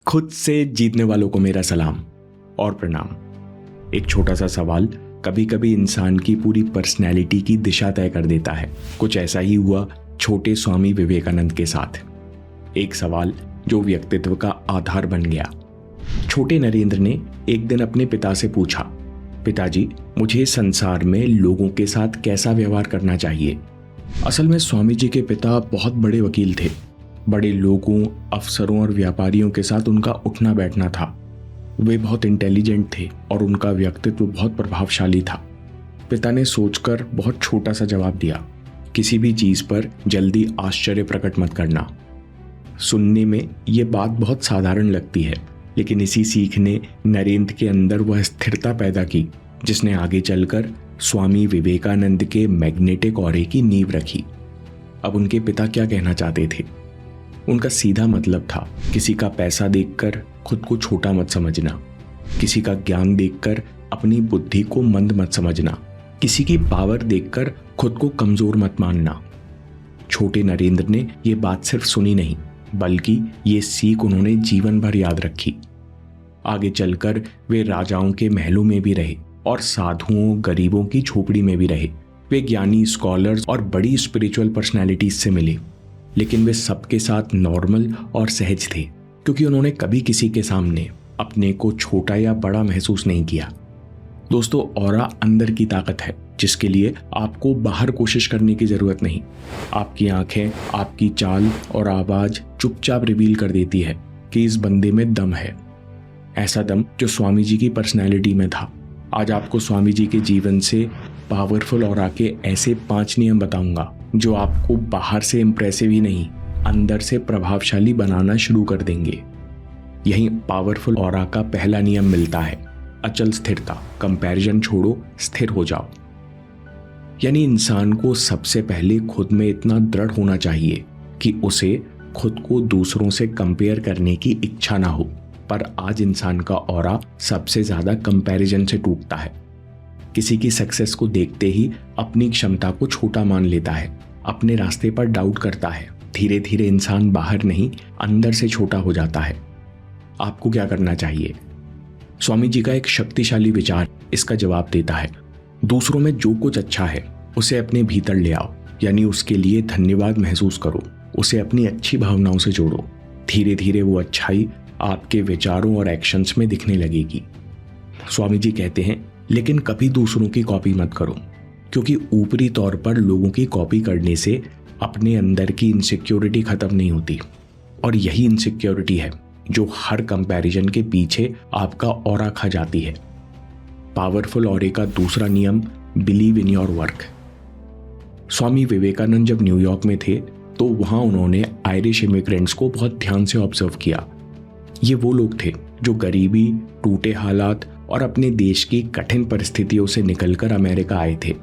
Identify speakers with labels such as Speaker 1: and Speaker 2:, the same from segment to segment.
Speaker 1: खुद से जीतने वालों को मेरा सलाम और प्रणाम। एक छोटा सा सवाल कभी कभी इंसान की पूरी पर्सनैलिटी की दिशा तय कर देता है। कुछ ऐसा ही हुआ छोटे स्वामी विवेकानंद के साथ। एक सवाल जो व्यक्तित्व का आधार बन गया। छोटे नरेंद्र ने एक दिन अपने पिता से पूछा, पिताजी, मुझे संसार में लोगों के साथ कैसा व्यवहार करना चाहिए। असल में स्वामी जी के पिता बहुत बड़े वकील थे। बड़े लोगों, अफसरों और व्यापारियों के साथ उनका उठना बैठना था। वे बहुत इंटेलिजेंट थे और उनका व्यक्तित्व बहुत प्रभावशाली था। पिता ने सोचकर बहुत छोटा सा जवाब दिया, किसी भी चीज पर जल्दी आश्चर्य प्रकट मत करना। सुनने में ये बात बहुत साधारण लगती है, लेकिन इसी सीख ने नरेंद्र के अंदर वह स्थिरता पैदा की जिसने आगे चलकर स्वामी विवेकानंद के मैग्नेटिक ऑरे की नींव रखी। अब उनके पिता क्या कहना चाहते थे? उनका सीधा मतलब था, किसी का पैसा देखकर खुद को छोटा मत समझना, किसी का ज्ञान देखकर अपनी बुद्धि को मंद मत समझना, किसी की पावर देखकर खुद को कमजोर मत मानना। छोटे नरेंद्र ने यह बात सिर्फ सुनी नहीं, बल्कि ये सीख उन्होंने जीवन भर याद रखी। आगे चलकर वे राजाओं के महलों में भी रहे और साधुओं, गरीबों की झोपड़ी में भी रहे। वे ज्ञानी, स्कॉलर्स और बड़ी स्पिरिचुअल पर्सनैलिटीज से मिले, लेकिन वे सबके साथ नॉर्मल और सहज थे, क्योंकि उन्होंने कभी किसी के सामने अपने को छोटा या बड़ा महसूस नहीं किया। दोस्तों, ऑरा अंदर की ताकत है जिसके लिए आपको बाहर कोशिश करने की जरूरत नहीं। आपकी आंखें, आपकी चाल और आवाज चुपचाप रिवील कर देती है कि इस बंदे में दम है। ऐसा दम जो स्वामी जी की पर्सनैलिटी में था। आज आपको स्वामी जी के जीवन से पावरफुल ऑरा के ऐसे 5 नियम बताऊंगा जो आपको बाहर से इंप्रेसिव ही नहीं, अंदर से प्रभावशाली बनाना शुरू कर देंगे। यही पावरफुल ऑरा का पहला नियम मिलता है, अचल स्थिरता। कंपैरिजन छोड़ो, स्थिर हो जाओ। यानी इंसान को सबसे पहले खुद में इतना दृढ़ होना चाहिए कि उसे खुद को दूसरों से कंपेयर करने की इच्छा ना हो। पर आज इंसान का ऑरा सबसे ज्यादा कंपैरिजन से टूटता है। किसी की सक्सेस को देखते ही अपनी क्षमता को छोटा मान लेता है, अपने रास्ते पर डाउट करता है। धीरे धीरे इंसान बाहर नहीं, अंदर से छोटा हो जाता है। आपको क्या करना चाहिए? स्वामी जी का एक शक्तिशाली विचार इसका जवाब देता है। दूसरों में जो कुछ अच्छा है उसे अपने भीतर ले आओ, यानी उसके लिए धन्यवाद महसूस करो, उसे अपनी अच्छी भावनाओं से जोड़ो। धीरे धीरे वो अच्छाई आपके विचारों और एक्शंस में दिखने लगेगी। स्वामी जी कहते हैं, लेकिन कभी दूसरों की कॉपी मत करो, क्योंकि ऊपरी तौर पर लोगों की कॉपी करने से अपने अंदर की इनसिक्योरिटी खत्म नहीं होती। और यही इनसिक्योरिटी है जो हर कंपैरिजन के पीछे आपका ऑरा खा जाती है। पावरफुल ऑरे का दूसरा नियम, believe in your work. Swami Vivekananda जब न्यूयॉर्क में थे तो वहां उन्होंने आयरिश इमिग्रेंट्स को बहुत ध्यान से ऑब्जर्व किया। ये वो लोग थे जो गरीबी, टूटे हालात और अपने देश की कठिन परिस्थितियों से निकलकर अमेरिका आए थे।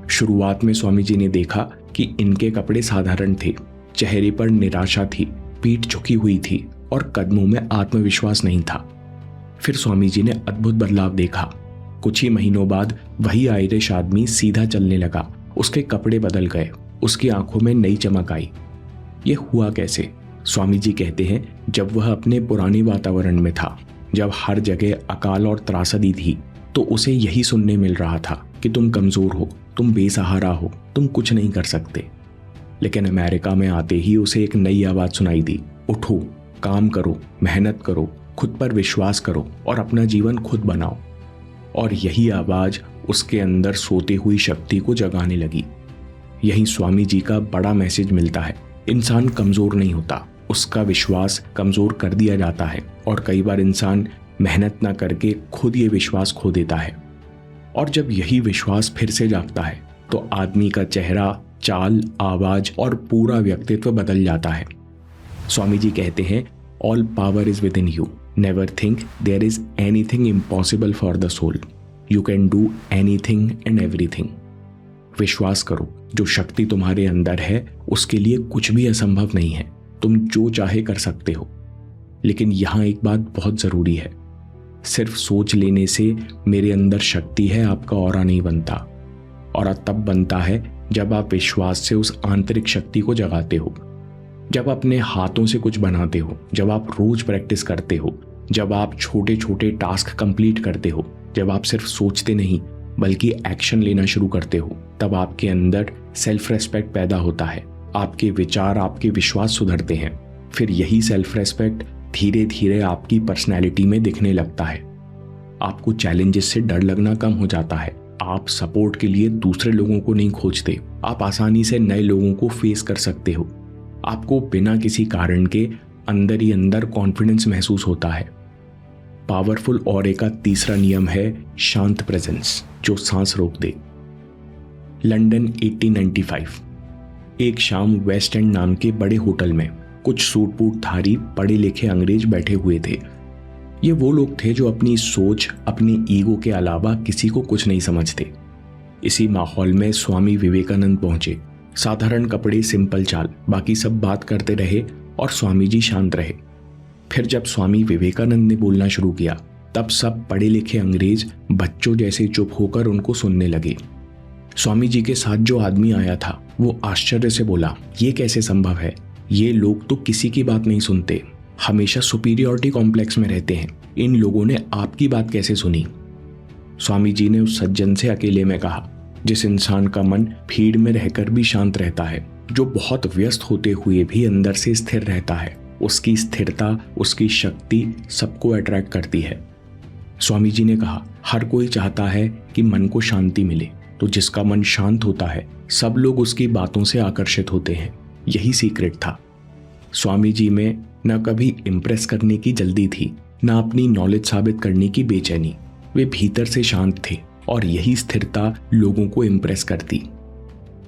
Speaker 1: शुरुआत में स्वामी जी ने देखा कि इनके कपड़े साधारण थे, चेहरे पर निराशा थी, पीठ झुकी हुई थी और कदमों में आत्मविश्वास नहीं था। फिर स्वामी जी ने अद्भुत बदलाव देखा। कुछ ही महीनों बाद वही आयरिश आदमी सीधा चलने लगा, उसके कपड़े बदल गए, उसकी आंखों में नई चमक आई। ये हुआ कैसे? स्वामी जी कहते हैं, जब वह अपने पुराने वातावरण में था, जब हर जगह अकाल और त्रासदी थी, तो उसे यही सुनने मिल रहा था कि तुम कमजोर हो, तुम बेसहारा हो, तुम कुछ नहीं कर सकते। लेकिन अमेरिका में आते ही उसे एक नई आवाज सुनाई दी, उठो, काम करो, मेहनत करो, खुद पर विश्वास करो और अपना जीवन खुद बनाओ। और यही आवाज उसके अंदर सोती हुई शक्ति को जगाने लगी। यही स्वामी जी का बड़ा मैसेज मिलता है, इंसान कमजोर नहीं होता, उसका विश्वास कमजोर कर दिया जाता है। और कई बार इंसान मेहनत ना करके खुद ये विश्वास खो देता है। और जब यही विश्वास फिर से जागता है तो आदमी का चेहरा, चाल, आवाज और पूरा व्यक्तित्व बदल जाता है। स्वामी जी कहते हैं, all power is within you, never think there is anything impossible for the soul, you can do anything and everything. विश्वास करो, जो शक्ति तुम्हारे अंदर है उसके लिए कुछ भी असंभव नहीं है, तुम जो चाहे कर सकते हो। लेकिन यहां एक बात बहुत जरूरी है, सिर्फ सोच लेने से मेरे अंदर शक्ति है आपका ऑरा नहीं बनता। ऑरा तब बनता है जब आप विश्वास से उस आंतरिक शक्ति को जगाते हो। जब अपने हाथों से कुछ बनाते हो, जब आप रोज प्रैक्टिस करते हो, जब आप छोटे छोटे टास्क कंप्लीट करते हो, जब आप सिर्फ सोचते नहीं बल्कि एक्शन लेना शुरू करते हो, तब आपके अंदर सेल्फ रेस्पेक्ट पैदा होता है। आपके विचार, आपके विश्वास सुधरते हैं। फिर यही सेल्फ रेस्पेक्ट धीरे धीरे आपकी पर्सनैलिटी में दिखने लगता है। आपको चैलेंजेस से डर लगना कम हो जाता है। आप सपोर्ट के लिए दूसरे लोगों को नहीं खोजते। आप आसानी से नए लोगों को फेस कर सकते हो। आपको बिना किसी कारण के अंदर ही अंदर कॉन्फिडेंस महसूस होता है। पावरफुल ऑरे का तीसरा नियम है शांत प्रेजेंस, जो सांस रोक दे। लंदन 1895। एक शाम वेस्ट एंड नाम के बड़े होटल में कुछ सूट बूट धारी पढ़े लिखे अंग्रेज बैठे हुए थे। ये वो लोग थे जो अपनी सोच, अपनी ईगो के अलावा किसी को कुछ नहीं समझते। इसी माहौल में स्वामी विवेकानंद पहुंचे। साधारण कपड़े, सिंपल चाल, बाकी सब बात करते रहे और स्वामी जी शांत रहे। फिर जब स्वामी विवेकानंद ने बोलना शुरू किया, तब सब पढ़े लिखे अंग्रेज बच्चों जैसे चुप होकर उनको सुनने लगे। स्वामी जी के साथ जो आदमी आया था वो आश्चर्य से बोला, ये कैसे संभव है? ये लोग तो किसी की बात नहीं सुनते, हमेशा सुपीरियरिटी कॉम्प्लेक्स में रहते हैं। इन लोगों ने आपकी बात कैसे सुनी? स्वामी जी ने उस सज्जन से अकेले में कहा, जिस इंसान का मन भीड़ में रहकर भी शांत रहता है, जो बहुत व्यस्त होते हुए भी अंदर से स्थिर रहता है, उसकी स्थिरता, उसकी शक्ति सबको अट्रैक्ट करती है। स्वामी जी ने कहा, हर कोई चाहता है कि मन को शांति मिले, तो जिसका मन शांत होता है सब लोग उसकी बातों से आकर्षित होते हैं। यही सीक्रेट था। स्वामी जी में न कभी इम्प्रेस करने की जल्दी थी, न अपनी नॉलेज साबित करने की बेचैनी। वे भीतर से शांत थे और यही स्थिरता लोगों को इम्प्रेस करती।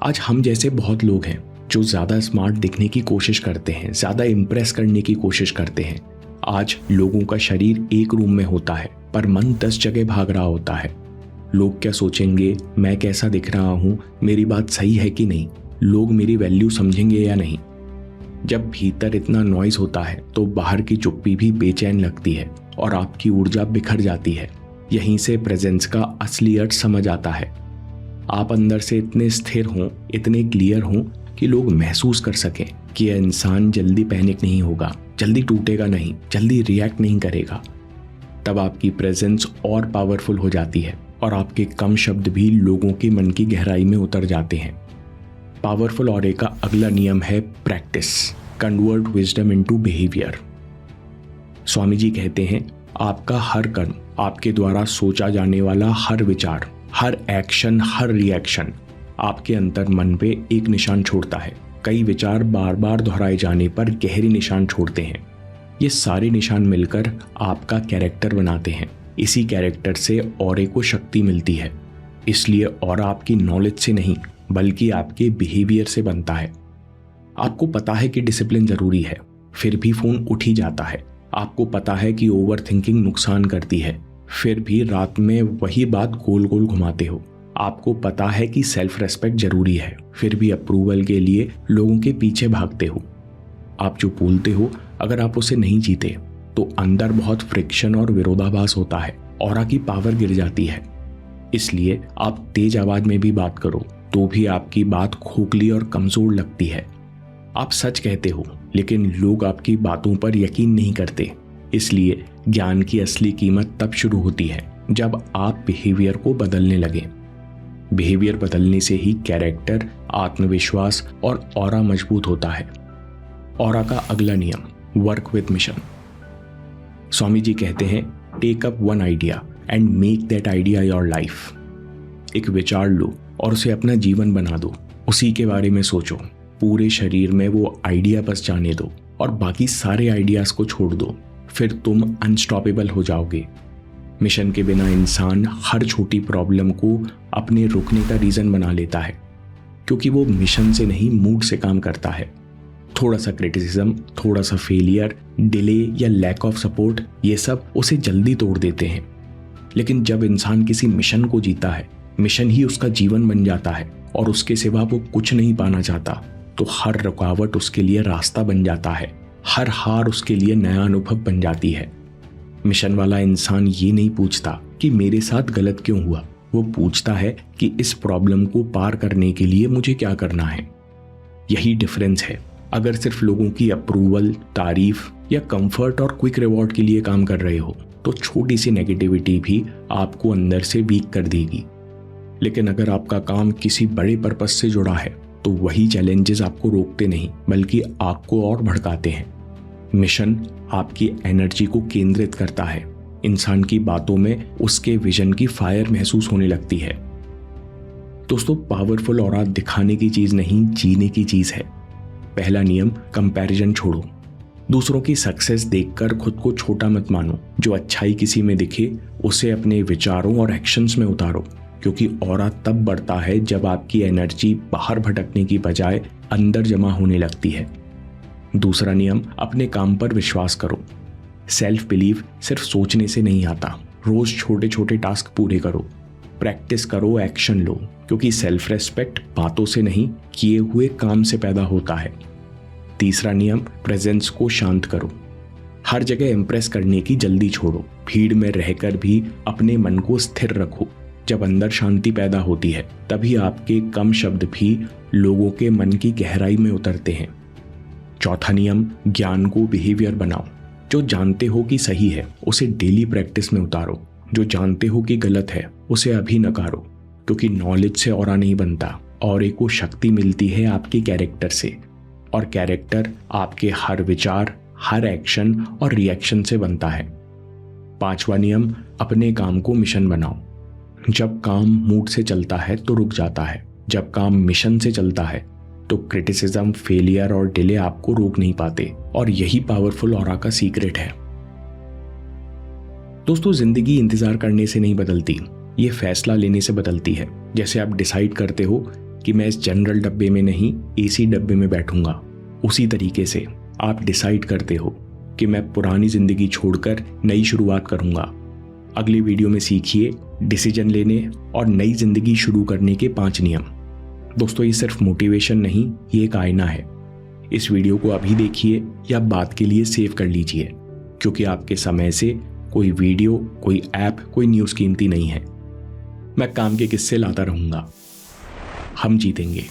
Speaker 1: आज हम जैसे बहुत लोग हैं जो ज्यादा स्मार्ट दिखने की कोशिश करते हैं, ज्यादा इम्प्रेस करने की कोशिश करते हैं। आज लोगों का शरीर एक रूम में होता है पर मन 10 जगह भाग रहा होता है। लोग क्या सोचेंगे, मैं कैसा दिख रहा हूं, मेरी बात सही है कि नहीं, लोग मेरी वैल्यू समझेंगे या नहीं। जब भीतर इतना नॉइज होता है तो बाहर की चुप्पी भी बेचैन लगती है और आपकी ऊर्जा बिखर जाती है। यहीं से प्रेजेंस का असली अर्थ समझ आता है। आप अंदर से इतने स्थिर हों, इतने क्लियर हों कि लोग महसूस कर सकें कि यह इंसान जल्दी पैनिक नहीं होगा, जल्दी टूटेगा नहीं, जल्दी रिएक्ट नहीं करेगा। तब आपकी प्रेजेंस और पावरफुल हो जाती है और आपके कम शब्द भी लोगों के मन की गहराई में उतर जाते हैं। पावरफुल ऑरे का अगला नियम है practice, convert wisdom into behaviour. Swami ji कहते हैं, आपका हर कर्म, आपके द्वारा सोचा जाने वाला हर विचार, हर एक्शन, हर रिएक्शन आपके अंतर मन पे एक निशान छोड़ता है। कई विचार बार बार दोहराए जाने पर गहरे निशान छोड़ते हैं। ये सारे निशान मिलकर आपका कैरेक्टर बनाते हैं। इसी कैरेक्टर से ऑरे को शक्ति मिलती है। इसलिए ऑरा आपकी नॉलेज से नहीं बल्कि आपके बिहेवियर से बनता है। आपको पता है कि डिसिप्लिन जरूरी है, फिर भी फोन उठ ही जाता है। आपको पता है कि ओवर थिंकिंग नुकसान करती है, फिर भी रात में वही बात गोल गोल घुमाते हो। आपको पता है कि सेल्फ रेस्पेक्ट जरूरी है, फिर भी अप्रूवल के लिए लोगों के पीछे भागते हो। आप जो बोलते हो, अगर आप उसे नहीं जीते तो अंदर बहुत फ्रिक्शन और विरोधाभास होता है, ऑरा की पावर गिर जाती है। इसलिए आप तेज आवाज में भी बात करो तो भी आपकी बात खोखली और कमजोर लगती है। आप सच कहते हो लेकिन लोग आपकी बातों पर यकीन नहीं करते। इसलिए ज्ञान की असली कीमत तब शुरू होती है जब आप बिहेवियर को बदलने लगे। बिहेवियर बदलने से ही कैरेक्टर, आत्मविश्वास और ऑरा मजबूत होता है। ऑरा का अगला नियम, work with mission. Swami ji कहते हैं, take up one idea and make that idea your life. एक विचार लो और उसे अपना जीवन बना दो। उसी के बारे में सोचो, पूरे शरीर में वो आइडिया बस जाने दो और बाकी सारे आइडियाज को छोड़ दो। फिर तुम अनस्टॉपेबल हो जाओगे। मिशन के बिना इंसान हर छोटी प्रॉब्लम को अपने रुकने का रीजन बना लेता है, क्योंकि वो मिशन से नहीं मूड से काम करता है। थोड़ा सा क्रिटिसिज्म, थोड़ा सा फेलियर, डिले या लैक ऑफ सपोर्ट, ये सब उसे जल्दी तोड़ देते हैं। लेकिन जब इंसान किसी मिशन को जीता है, मिशन ही उसका जीवन बन जाता है और उसके सिवा वो कुछ नहीं पाना चाहता, तो हर रुकावट उसके लिए रास्ता बन जाता है, हर हार उसके लिए नया अनुभव बन जाती है। मिशन वाला इंसान ये नहीं पूछता कि मेरे साथ गलत क्यों हुआ, वो पूछता है कि इस प्रॉब्लम को पार करने के लिए मुझे क्या करना है। यही डिफरेंस है। अगर सिर्फ लोगों की अप्रूवल, तारीफ या कंफर्ट और क्विक रिवॉर्ड के लिए काम कर रहे हो तो छोटी सी नेगेटिविटी भी आपको अंदर से वीक कर देगी। लेकिन अगर आपका काम किसी बड़े पर्पस से जुड़ा है तो वही चैलेंजेस आपको रोकते नहीं बल्कि आपको और भड़काते हैं। मिशन आपकी एनर्जी को केंद्रित करता है। इंसान की बातों में उसके विजन की फायर महसूस होने लगती है। दोस्तों, पावरफुल ऑरा दिखाने की चीज नहीं, जीने की चीज है। पहला नियम, कंपैरिजन छोड़ो। दूसरों की सक्सेस देखकर खुद को छोटा मत मानो। जो अच्छाई किसी में दिखे उसे अपने विचारों और एक्शंस में उतारो, क्योंकि ऑरा तब बढ़ता है जब आपकी एनर्जी बाहर भटकने की बजाय अंदर जमा होने लगती है। दूसरा नियम, अपने काम पर विश्वास करो। सेल्फ बिलीव सिर्फ सोचने से नहीं आता। रोज छोटे छोटे टास्क पूरे करो, प्रैक्टिस करो, एक्शन लो, क्योंकि सेल्फ रेस्पेक्ट बातों से नहीं किए हुए काम से पैदा होता है। तीसरा नियम, प्रेजेंस को शांत करो। हर जगह इंप्रेस करने की जल्दी छोड़ो। भीड़ में रहकर भी अपने मन को स्थिर रखो। जब अंदर शांति पैदा होती है तभी आपके कम शब्द भी लोगों के मन की गहराई में उतरते हैं। चौथा नियम, ज्ञान को बिहेवियर बनाओ। जो जानते हो कि सही है उसे डेली प्रैक्टिस में उतारो। जो जानते हो कि गलत है उसे अभी नकारो, क्योंकि नॉलेज से ऑरा नहीं बनता। ऑरे को शक्ति मिलती है आपके कैरेक्टर से, और कैरेक्टर आपके हर विचार, हर एक्शन और रिएक्शन से बनता है। पांचवा नियम, अपने काम को मिशन बनाओ। जब काम मूड से चलता है तो रुक जाता है, जब काम मिशन से चलता है तो क्रिटिसिज्म, फेलियर और डिले आपको रोक नहीं पाते, और यही पावरफुल ऑरा का सीक्रेट है। दोस्तों, जिंदगी इंतजार करने से नहीं बदलती, ये फैसला लेने से बदलती है। जैसे आप डिसाइड करते हो कि मैं इस जनरल डब्बे में नहीं एसी डब्बे में बैठूंगा, उसी तरीके से आप डिसाइड करते हो कि मैं पुरानी जिंदगी छोड़कर नई शुरुआत करूंगा। अगली वीडियो में सीखिए डिसीजन लेने और नई जिंदगी शुरू करने के 5 नियम। दोस्तों, ये सिर्फ मोटिवेशन नहीं, ये एक आईना है। इस वीडियो को अभी देखिए या बात के लिए सेव कर लीजिए, क्योंकि आपके समय से कोई वीडियो, कोई ऐप, कोई न्यूज़ कीमती नहीं है। मैं काम के किस्से लाता रहूंगा। हम जीतेंगे।